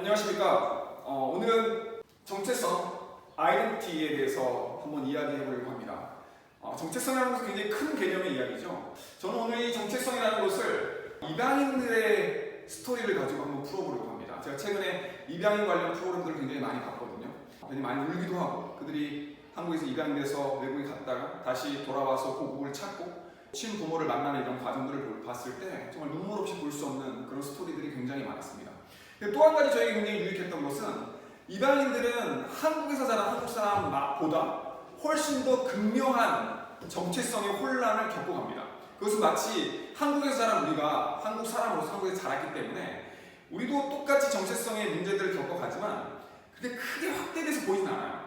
안녕하십니까. 오늘은 정체성, 아이덴티티에 대해서 한번 이야기해 보려고 합니다. 정체성이라는 것은 굉장히 큰 개념의 이야기죠. 저는 오늘 이 정체성이라는 것을 이방인들의 스토리를 가지고 한번 풀어보려고 합니다. 제가 최근에 입양인 관련 프로그램들을 굉장히 많이 봤거든요. 굉장히 많이 울기도 하고, 그들이 한국에서 입양돼서 외국에 갔다가 다시 돌아와서 고국을 찾고 친부모를 만나는 이런 과정들을 봤을 때 정말 눈물 없이 볼 수 없는 그런 스토리들이 굉장히 많았습니다. 또 한 가지 저에게 굉장히 유익했던 것은 이방인들은 한국에서 자란 한국 사람보다 훨씬 더 극명한 정체성의 혼란을 겪어갑니다. 그것은 마치 한국에서 자란 우리가 한국 사람으로서 한국에서 자랐기 때문에 우리도 똑같이 정체성의 문제들을 겪어가지만 그게 크게 확대돼서 보이진 않아요.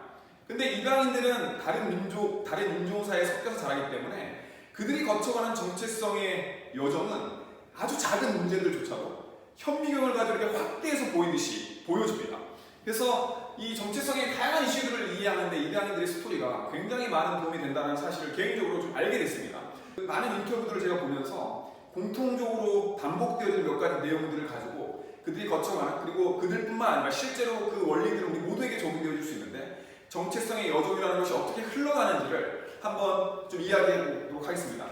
근데 이방인들은 다른 인종사에 섞여서 자라기 때문에 그들이 거쳐가는 정체성의 여정은 아주 작은 문제들조차도 현미경을 가지고 이렇게 확대해서 보이듯이 보여줍니다. 그래서 이 정체성의 다양한 이슈들을 이해하는데 이방인들의 스토리가 굉장히 많은 도움이 된다는 사실을 개인적으로 좀 알게 됐습니다. 많은 인터뷰들을 제가 보면서 공통적으로 반복되어지는 몇 가지 내용들을 가지고 그들이 거쳐가는, 그리고 그들뿐만 아니라 실제로 그 원리들은 우리 모두에게 적용되어질 수 있는데 정체성의 여정이라는 것이 어떻게 흘러가는지를 한번 좀 이야기해 보도록 하겠습니다.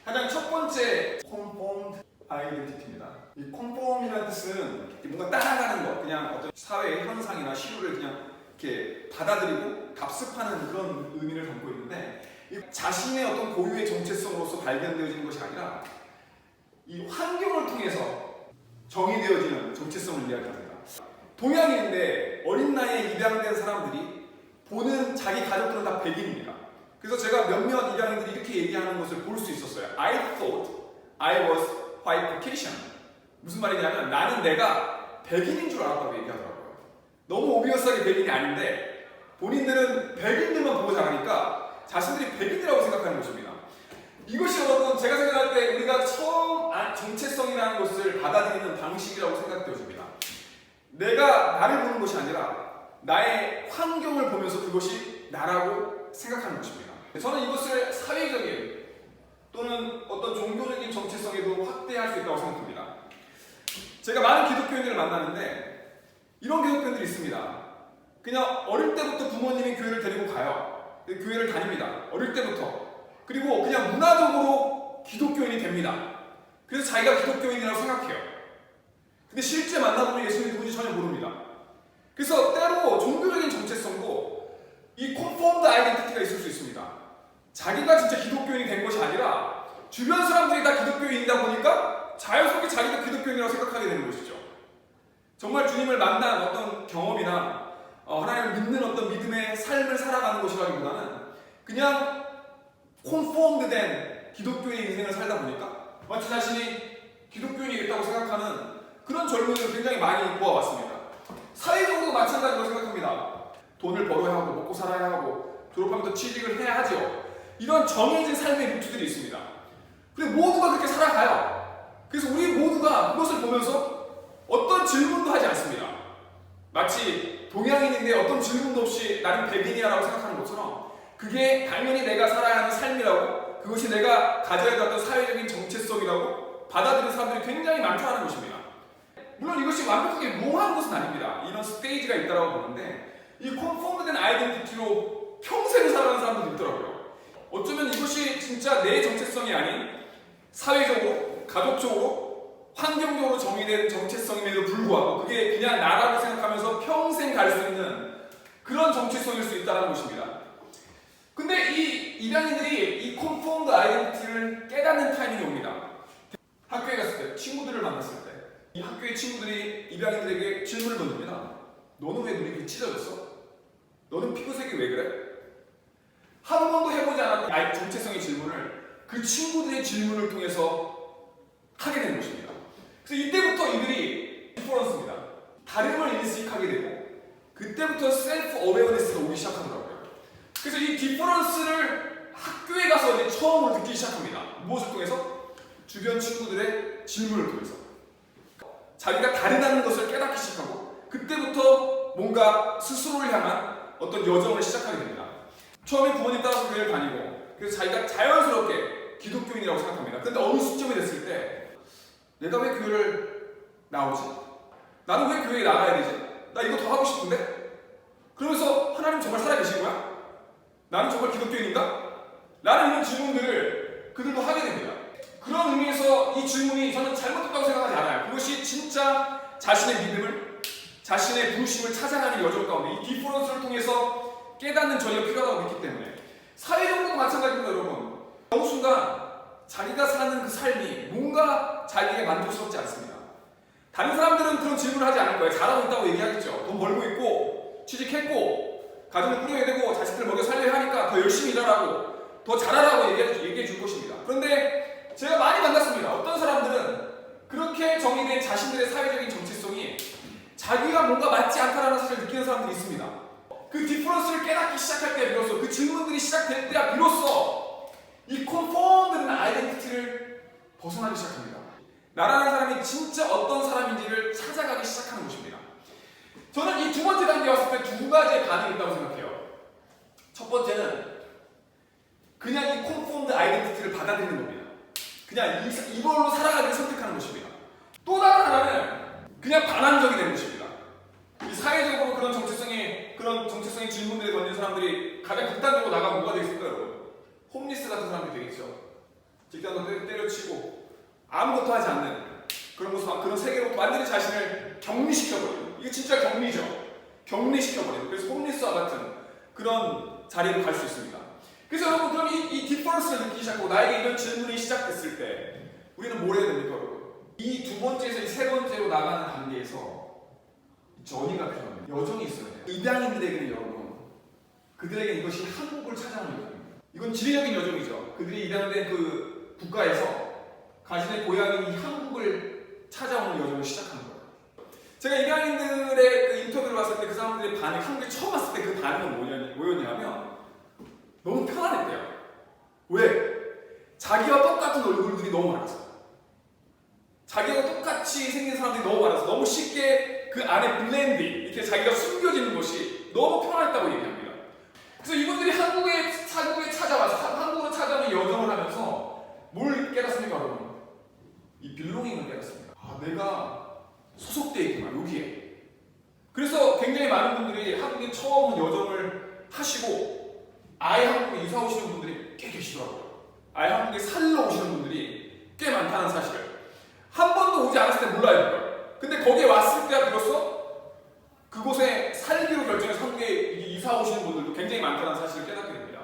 가장 첫 번째, conformed identity입니다. 이 conform이라는 뜻은 뭔가 따라가는 것, 그냥 어떤 사회의 현상이나 시류를 그냥 이렇게 받아들이고 답습하는 그런 의미를 담고 있는데, 자신의 어떤 고유의 정체성으로서 발견되어지는 것이 아니라 이 환경을 통해서 정의되어지는 정체성을 이야기합니다. 동양인인데 어린 나이에 입양된 사람들이 보는 자기 가족들은 다 백인입니다. 그래서 제가 몇몇 입양인들이 이렇게 얘기하는 것을 볼 수 있었어요. I thought I was white Caucasian. 무슨 말이냐면 나는 내가 백인인 줄 알았다고 얘기하더라고요. 너무 오비어스하게 백인이 아닌데 본인들은 백인들만 보고 자라니까 자신들이 백인이라고 생각하는 것입니다. 이것이 여러분 제가 생각할 때 우리가 처음 정체성이라는 것을 받아들이는 방식이라고 생각되어집니다. 내가 나를 보는 것이 아니라 나의 환경을 보면서 그것이 나라고 생각하는 것입니다. 저는 이것을 사회적인 또는 어떤 종교적인 정체성에도 확대할 수 있다고 생각합니다. 제가 많은 기독교인들을 만나는데 이런 기독교인들이 있습니다. 그냥 어릴 때부터 부모님이 교회를 데리고 가요. 교회를 다닙니다. 어릴 때부터. 그리고 그냥 문화적으로 기독교인이 됩니다. 그래서 자기가 기독교인이라고 생각해요. 근데 실제 만나보면 예수님이 누군지 전혀 모릅니다. 그래서 때로 종교적인 정체성도 이 conformed identity가 있을 수 있습니다. 자기가 진짜 기독교인이 된 것이 아니라 주변 사람들이 다 기독교인이다 보니까 자연스럽게 자기도 기독교인이라고 생각하게 되는 것이죠. 정말 주님을 만난 어떤 경험이나 하나님을 믿는 어떤 믿음의 삶을 살아가는 것이라기보다는 그냥 conformed 된 기독교의 인생을 살다 보니까 마치 자신이 기독교인이겠다고 생각하는 그런 젊은이를 굉장히 많이 보아왔습니다. 사회적으로도 마찬가지로 생각합니다. 돈을 벌어야 하고 먹고 살아야 하고 졸업하면 또 취직을 해야 하죠. 이런 정해진 삶의 루트들이 있습니다. 근데 모두가 그렇게 살아가요. 그래서 우리 모두가 그것을 보면서 어떤 질문도 하지 않습니다. 마치 동양인인데 어떤 질문도 없이 나는 백인이라고 생각하는 것처럼 그게 당연히 내가 살아야 하는 삶이라고, 그것이 내가 가져야 할 어떤 사회적인 정체성이라고 받아들이는 사람들이 굉장히 많다는 것입니다. 물론 이것이 완벽하게 몽한 것은 아닙니다. 이런 스테이지가 있다고 보는데 이 conformed된 아이덴티티로 평생 살아가는 사람들도 있더라고요. 어쩌면 이것이 진짜 내 정체성이 아닌 사회적으로, 가족적으로, 환경적으로 정의된 정체성임에도 불구하고 그게 그냥 나라고 생각하면서 평생 갈 수 있는 그런 정체성일 수 있다는 것입니다. 근데 이 입양인들이 이 conformed 아이덴티티를 깨닫는 타이밍이 옵니다. 학교에 갔을 때, 친구들을 만났을 때 이 학교의 친구들이 입양인들에게 질문을 던집니다. 너는 왜 눈이 이렇게 찢어졌어? 너는 피부색이 왜 그래? 한 번도 해보지 않았던 아이 정체성의 질문을 그 친구들의 질문을 통해서 하게 되는 것입니다. 그래서 이때부터 이들이 디퍼런스입니다. 다름을 인식하게 되고 그때부터 셀프 어웨어니스가 오기 시작하더라고요. 그래서 이 디퍼런스를 학교에 가서 이제 처음으로 듣기 시작합니다. 무엇을 통해서? 주변 친구들의 질문을 통해서. 자기가 다르다는 것을 깨닫기 시작하고 그때부터 뭔가 스스로를 향한 어떤 여정을 시작하게 됩니다. 처음에 부모님 따라서 교회를 다니고 그래서 자기가 자연스럽게 기독교인이라고 생각합니다. 근데 어느 시점이 됐을 때 내가 왜 교회를 나오지? 나는 왜 교회에 나가야 되지? 나 이거 더 하고 싶은데? 그러면서 하나님 정말 살아계신 거야? 나는 정말 기독교인인가? 라는 이런 질문들을 그들도 하게 됩니다. 그런 의미에서 이 질문이 저는 잘못됐다고 생각하지 않아요. 그것이 진짜 자신의 믿음을, 자신의 부르심을 찾아가는 여정 가운데 이 디퍼런스를 통해서 깨닫는 전이가 필요하다고 믿기 때문에 사회적으로도 마찬가지입니다. 여러분, 어느 순간 자기가 사는 그 삶이 뭔가 자기에게 만족스럽지 않습니다. 다른 사람들은 그런 질문을 하지 않을 거예요. 잘하고 있다고 얘기하겠죠. 돈 벌고 있고 취직했고 가정을 꾸려야 되고 자식들 먹여 살려야 하니까 더 열심히 일하라고 더 잘하라고 얘기해 줄 것입니다. 그런데 제가 많이 만났습니다. 어떤 사람들은 그렇게 정의된 자신들의 사회적인 정체성이 자기가 뭔가 맞지 않다라는 사실을 느끼는 사람들이 있습니다. 그 디퍼런스를 깨닫기 시작할 때 비로소, 그 질문들이 시작될 때야 비로소 이 컨폼드는 아이덴티티를 벗어나기 시작합니다. 나라는 사람이 진짜 어떤 사람인지를 찾아가기 시작하는 것입니다. 저는 이 두 번째 단계에 왔을 때 두 가지의 반응이 있다고 생각해요. 첫 번째는 그냥 이 컨폼드 아이덴티티를 받아들이는 겁니다. 그냥 이걸로 살아가기를 선택하는 것입니다. 또 다른 하나는 그냥 반항적이 되는 것입니다. 이 사회적으로 그런 정체성의 질문들을 던진 사람들이 가장 극단적으로 나가면 뭐가 되겠습니까, 여러분? 홈리스 같은 사람들이 되겠죠. 직장도 때려치고 아무것도 하지 않는 그런 모습, 그런 세계로 완전히 자신을 격리시켜버리는, 이게 진짜 격리죠. 격리시켜버리는, 그래서 홈리스와 같은 그런 자리로 갈 수 있습니다. 그래서 여러분, 그럼 이 디퍼런스를 느끼기 시작하고 나에게 이런 질문이 시작됐을 때 우리는 뭘 해야 됩니까, 여러분? 이 두 번째에서 이 세 번째로 나가는 단계에서 전이가 필요합니다. 여정이 있어야 돼요. 입양인들에게는 여러분, 그들에게 이것이 한국을 찾아오는 여정입니다. 이건 지리적인 여정이죠. 그들이 입양된 그 국가에서 자신의 고향인 이 한국을 찾아오는 여정을 시작하는 거예요. 제가 입양인들의 그 인터뷰를 봤을 때 그 사람들의 반응, 한국에 처음 왔을 때 그 반응은 뭐였냐면 너무 편안했대요. 왜? 자기와 똑같은 얼굴들이 너무 많았어요. 자기와 똑같이 생긴 사람들이 너무 많아서 너무 쉽게 그 안에 블렌드, 이렇게 자기가 숨겨지는 것이 너무 편안했다고 얘기합니다. 그래서 이분들이 한국에 찾아와서 한국으로 찾아오는 여정을 하면서 뭘 깨닫습니까, 여러분? 이 빌로깅을 깨닫습니다. 아, 내가 소속되어 있구나, 여기에. 그래서 굉장히 많은 분들이 한국에 처음 여정을 하시고 아예 한국에 이사 오시는 분들이 꽤 계시더라고요. 아예 한국에 살러 오시는 분들이 꽤 많다는 사실을 한 번도 오지 않았을 때 몰라요, 이걸. 근데 거기에 왔을 때야 비로소 그곳에 살기로 결정해서 한국에 이사 오시는 분들도 굉장히 많다는 사실을 깨닫게 됩니다.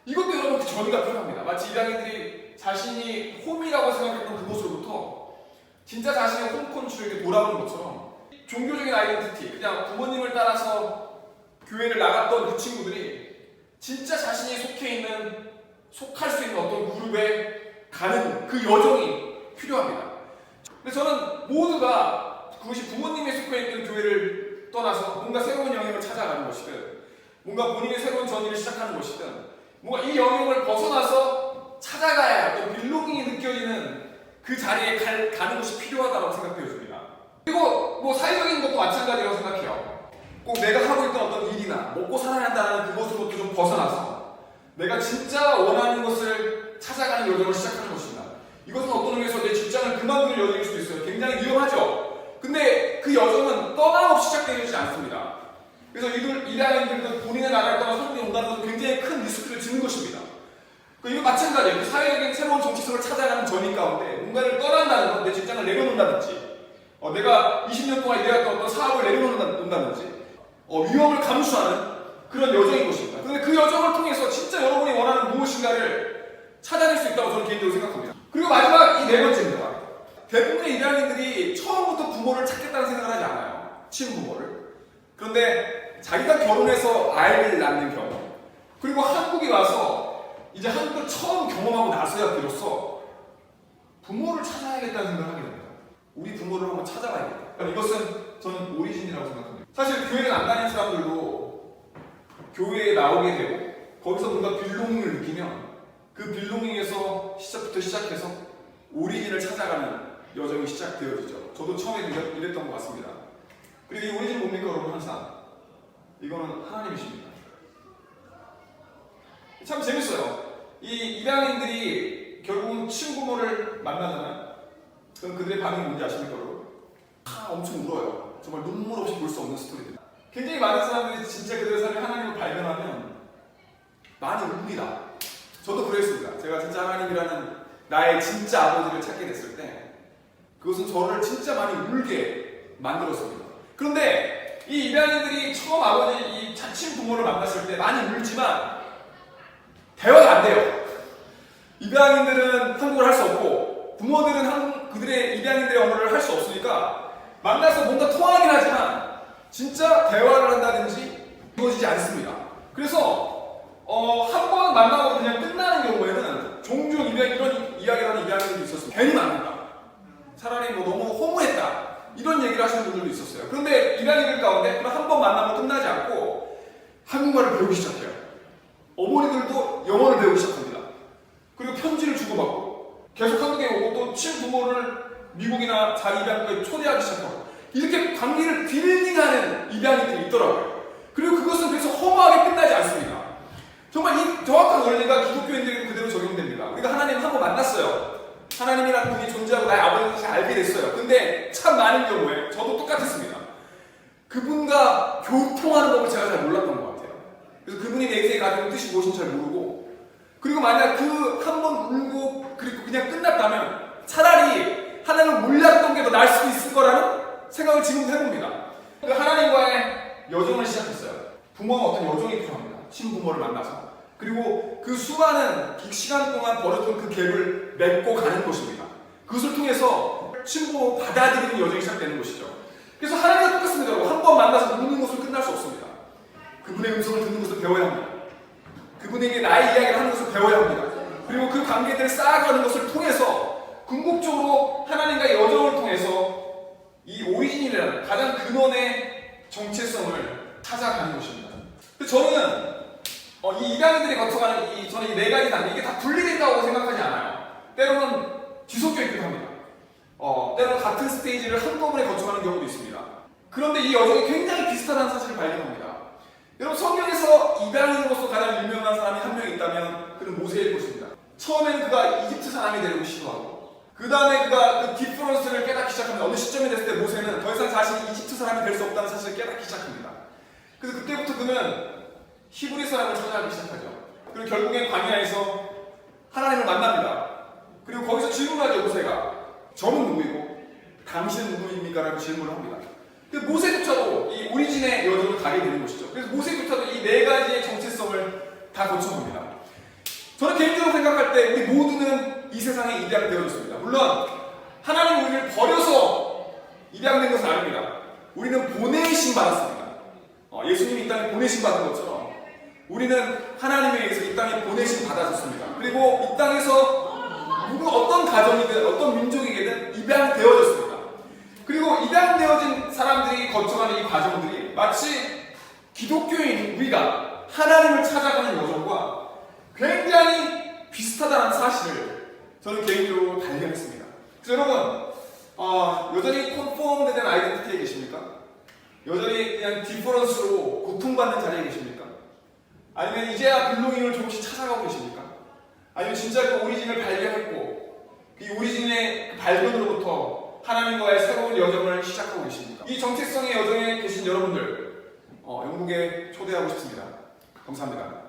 이것도 여러분 그 전이가 필요합니다. 마치 입양인들이 자신이 홈이라고 생각했던 그곳으로부터 진짜 자신의 홈 컨트롤에 돌아오는 것처럼 종교적인 아이덴티티, 그냥 부모님을 따라서 교회를 나갔던 그 친구들이 진짜 자신이 속할 수 있는 어떤 그룹에 가는 그 여정이 필요합니다. 근데 저는 모두가 그것이 부모님의 속해 있는 교회를 떠나서 뭔가 새로운 영역을 찾아가는 것이든 뭔가 본인의 새로운 전의를 시작하는 것이든 뭔가 이 영역을 벗어나서 찾아가야 어떤 빌로깅이 느껴지는 그 자리에 가는 것이 필요하다고 생각되어집니다. 그리고 뭐 사회적인 것도 마찬가지라고 생각해요. 꼭 내가 하고 있던 어떤 일이나 먹고 살아야 한다는 그것으로부터 좀 벗어나서 내가 진짜 원하는 것을 찾아가는 여정을 시작하는 것입니다. 이것은 어떤 의미에서 내 직장을 그만두는 여정일 수도 있어요. 굉장히 위험하죠. 근데 그 여정은 떠남없이 시작되지 않습니다. 그래서 이단인들은 본인의 나라를 떠나 한국에 온다는 것은 굉장히 큰 리스크를 지는 것입니다. 이거 마찬가지예요. 사회적인 새로운 정체성을 찾아가는 전이 가운데 뭔가를 떠난다는 것, 내 직장을 내려놓는다든지 내가 20년 동안 일해왔던 어떤 사업을 내려놓는다든지 위험을 감수하는 그런 여정인 것입니다. 그런데 그 여정을 통해서 진짜 여러분이 원하는 무엇인가를 찾아낼 수 있다고 저는 개인적으로 생각합니다. 그리고 마지막 이 네 번째입니다. 대부분의 입양인들이 처음부터 부모를 찾겠다는 생각을 하지 않아요. 친부모를. 그런데 자기가 결혼해서 아이를 낳는 경우, 그리고 한국에 와서 이제 한국을 처음 경험하고 나서야 비로소 부모를 찾아야겠다는 생각을 하게 됩니다. 우리 부모를 한번 찾아봐야겠다. 이것은 저는 오리진이라고 생각합니다. 사실 교회를 안 다니는 사람들도 교회에 나오게 되고 거기서 뭔가 빌로깅을 느끼면 그 빌로깅에서 시작부터 시작해서 오리진을 찾아가는 여정이 시작되어지죠. 저도 처음에 이랬던 것 같습니다. 그리고 이 오리진 뭡니까, 여러분? 항상 이거는 하나님이십니다. 참 재밌어요. 이 입양인들이 결국은 친부모를 만나잖아요. 그럼 그들의 반응이 뭔지 아십니까, 여러분? 엄청 울어요. 정말 눈물 없이 볼 수 없는 스토리들. 굉장히 많은 사람들이 진짜 그들의 삶에 하나님을 발견하면 많이 웁니다. 저도 그랬습니다. 제가 진짜 하나님이라는 나의 진짜 아버지를 찾게 됐을 때 그것은 저를 진짜 많이 울게 만들었습니다. 그런데 이 입양인들이 처음 아버지, 이 자친 부모를 만났을 때 많이 울지만 대화가 안 돼요. 입양인들은 한국어를 할 수 없고 부모들은 그들의 입양인들의 언어를 할 수 없으니까 만나서 뭔가 통하긴 하지만 진짜 대화를 한다든지 이루어지지 않습니다. 그래서 한 번 만나고 그냥 끝나는 경우에는 종종 이런 이야기를 하는 입양인들이 있었어요. 괜히 만난다. 차라리 뭐 너무 허무했다. 이런 얘기를 하시는 분들도 있었어요. 그런데 입양인들 가운데 한 번 만나면 끝나지 않고 한국말을 배우기 시작해요. 어머니들도 영어를 배우기 시작합니다. 그리고 편지를 주고받고 계속 한국에 오고 또 친부모를 미국이나 자기 입양국에 초대하기 시작하고 이렇게 관계를 빌딩하는 입양인들이 있더라고요. 그리고 그것은 그래서 허무하게 끝나지 않습니다. 정말 이 정확한 원리가 기독교인들에게 그대로 적용됩니다. 우리가 하나님 한 번 만났어요. 하나님이라는 분이 존재하고 나의 아버지를 다시 알게 됐어요. 근데 참 많은 경우에 저도 똑같았습니다. 그분과 교통하는 법을 제가 잘 몰랐던 것 같아요. 그래서 그분이 내 인생에 가지고 뜻이 무엇인지 잘 모르고 그리고 만약 그 한 번 울고 그리고 그냥 끝났다면 차라리 하나님을 몰랐던 게 더 나을 수도 있을 거라는 생각을 지금도 해봅니다. 그 하나님과의 여정을 시작했어요. 부모는 어떤 여정이 필요합니다. 친부모를 만나서 그리고 그 수많은 시간 동안 벌어진 그 갭을 맺고 가는 것입니다. 그것을 통해서 친부모 받아들이는 여정이 시작되는 것이죠. 그래서 하나님과 똑같습니다. 한 번 만나서 우는 것으로 끝날 수 없습니다. 그분의 음성을 듣는 것을 배워야 합니다. 그분에게 나의 이야기를 하는 것을 배워야 합니다. 그리고 그 관계들을 쌓아가는 것을 통해서 궁극적으로 하나님과의 여정을 통해서 이 오리진이라는 가장 근원의 정체성을 찾아가는 것입니다. 저는 이 입양인들이 거쳐가는 저는 이 네 가지 단계 이게 다 분리된다고 생각하지 않아요. 때로는 뒤섞여 있기도 합니다. 때로는 같은 스테이지를 한꺼번에 거쳐가는 경우도 있습니다. 그런데 이 여정이 굉장히 비슷하다는 사실을 발견합니다. 여러분 성경에서 입양인으로서 가장 유명한 사람이 한 명 있다면 그는 모세일 것입니다. 처음에는 그가 이집트 사람이 되려고 시도하고 그 다음에 그가 그 디퍼런스를 깨닫기 시작합니다. 어느 시점이 됐을 때 모세는 더 이상 자신이 이집트 사람이 될 수 없다는 사실을 깨닫기 시작합니다. 그래서 그때부터 그는 히브리 사람을 찾아가기 시작하죠. 그리고 결국엔 광야에서 하나님을 만납니다. 그리고 거기서 질문하죠. 모세가 저는 누구이고 당신은 누구입니까? 라고 질문을 합니다. 모세조차도 이 오리진의 여정을 가게 되는 것이죠. 그래서 모세조차도 이 네 가지의 정체성을 다 거쳐갑니다. 저는 개인적으로 생각할 때 우리 모두는 이 세상에 입양되어졌습니다. 물론 하나님 우리를 버려서 입양된 것은 아닙니다. 우리는 보내심 받았습니다. 예수님이 이 땅에 보내심 받은 것처럼 우리는 하나님에 의해서 이 땅에 보내심 받아졌습니다. 그리고 이 땅에서 어떤 가정이든 어떤 민족에게든 입양되어졌습니다. 그리고 입양되어진 사람들이 거쳐가는 이 과정들이 마치 기독교인 우리가 하나님을 찾아가는 여정과 굉장히 비슷하다는 사실을 저는 개인적으로 발견했습니다. 그래서 여러분 여전히 컨폼드된 아이덴티티에 계십니까? 여전히 그냥 디퍼런스로 고통받는 자리에 계십니까? 아니면 이제야 빌로깅을 조금씩 찾아가고 계십니까? 아니면 진짜 그 오리진을 발견했고 이 오리진의 발견으로부터 하나님과의 새로운 여정을 시작하고 계십니까? 이 정체성의 여정에 계신 여러분들 영국에 초대하고 싶습니다. 감사합니다.